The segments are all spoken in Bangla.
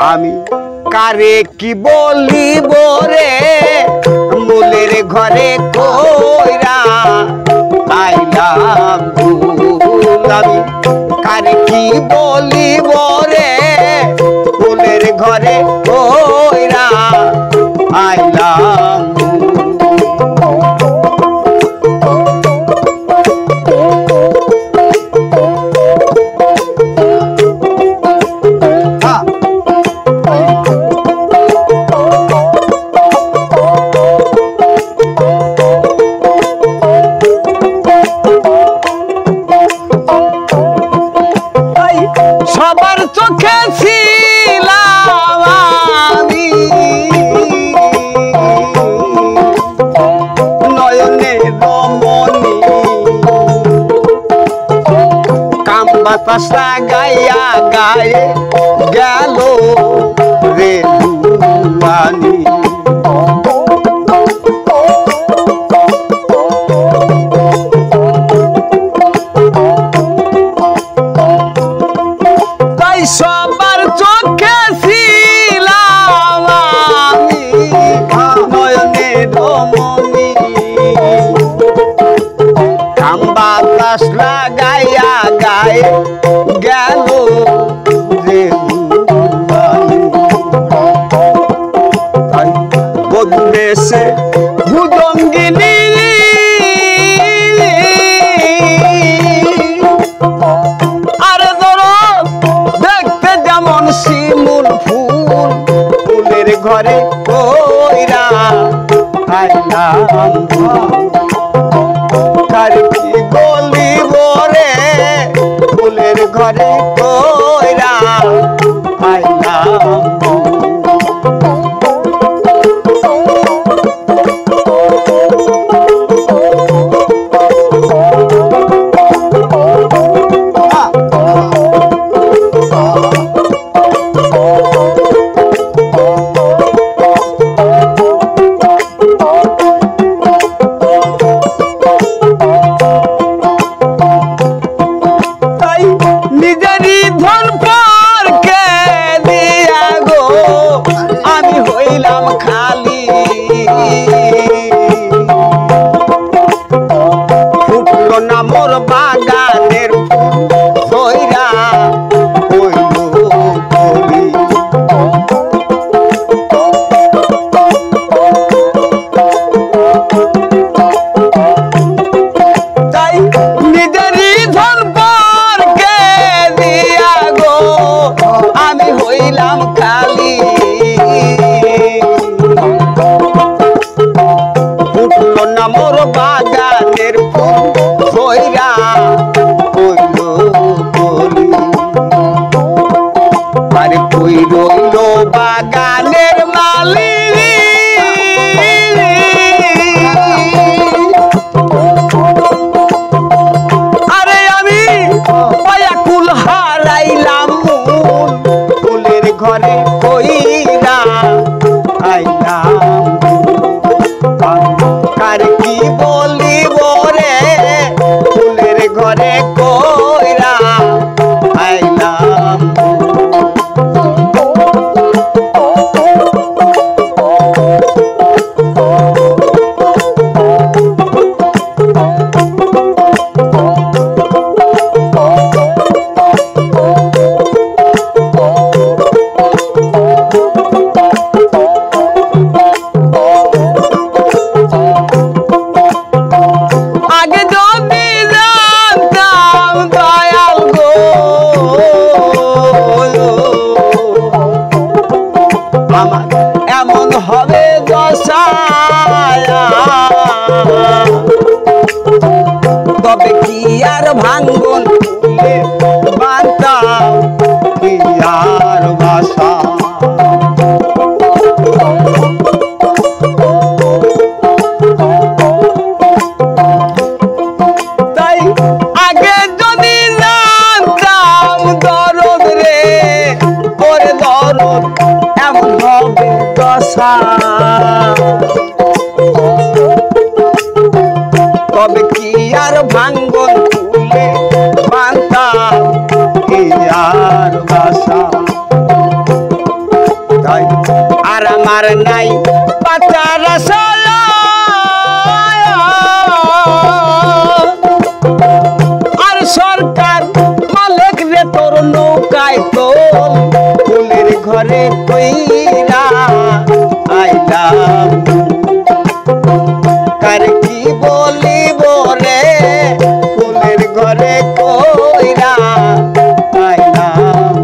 আমি কারে কি বলিব রে মূলের ঘরে কইরা আইলাম ভুল আমি কারে কি বলিব রে মূলের ঘরে কইরা আইলাম সবার চোখে ছিলাম আমি নয়নে রমণী কাম বাতাস গাইয়া গায়ে গেল রে দুয়ানি সবার চোখে ছিলাম আমি নয়নে রমণী কাম বাতাস লাগাইয়া গায়ে গেল রে বদলেছে ভুজঙ্গিনী শিমুল ফুল ফুলের ঘরে কইরা আইলাম কার কি বলিব রে ফুলের ঘরে কইরা আইলাম খালি ফুটলো না মোর বাগানের সইরা হইল কলি তাই নিজেরই ধন পরকে দিয়া গো আমি হইলাম খালি ফুটলো না মোর বাগানের ফুল সইরা হইল কলি আরে কই রইল বাগানের মালি আরে আমি পায়া কুল হারাইলাম ফুলের ঘরে কইরা আইলাম কার কি বলিব রে ফুলের ঘরে কইরা আইলাম এমন হবে তবে কি আর ভাঙ্গন বাঁধতাম কি আর বাসা তাই আগে যদি জানতাম দরদ রে ওরে দরদ এমন হবে দশা তবে কি আর ভাঙ্গন তুলে বাঁধতাম কি আর বাসা আর আমার নাই পাতার সালা আর সরকার মালিক রে তোর নৌকায় তোল ফুলের ঘরে কইরা আইলাম কার কি বলিব রে ফুলের ঘরে কইরা আইলাম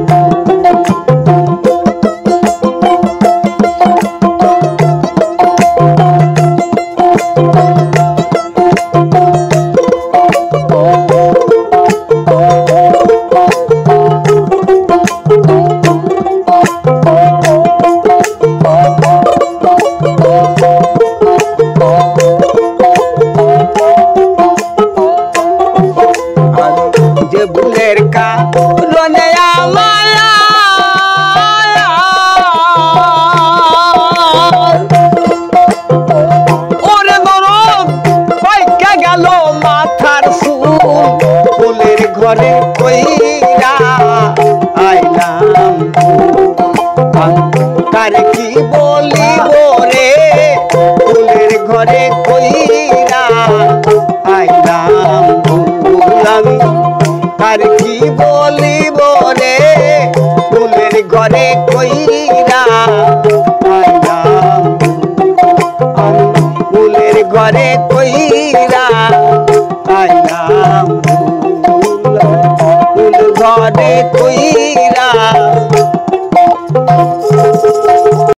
যে বুলের কা রনে আমালা ওরে দরদ পাইকা গেল মাথার চুল ফুলের ঘরে কইরা আইলাম কার কি বলিব রে ফুলের ঘরে কইরা আইলাম আমি আর কি বলিব রে ফুলের ঘরে কইরা আইলাম ফুলের ঘরে কইরা আইলাম ফুল ঘরে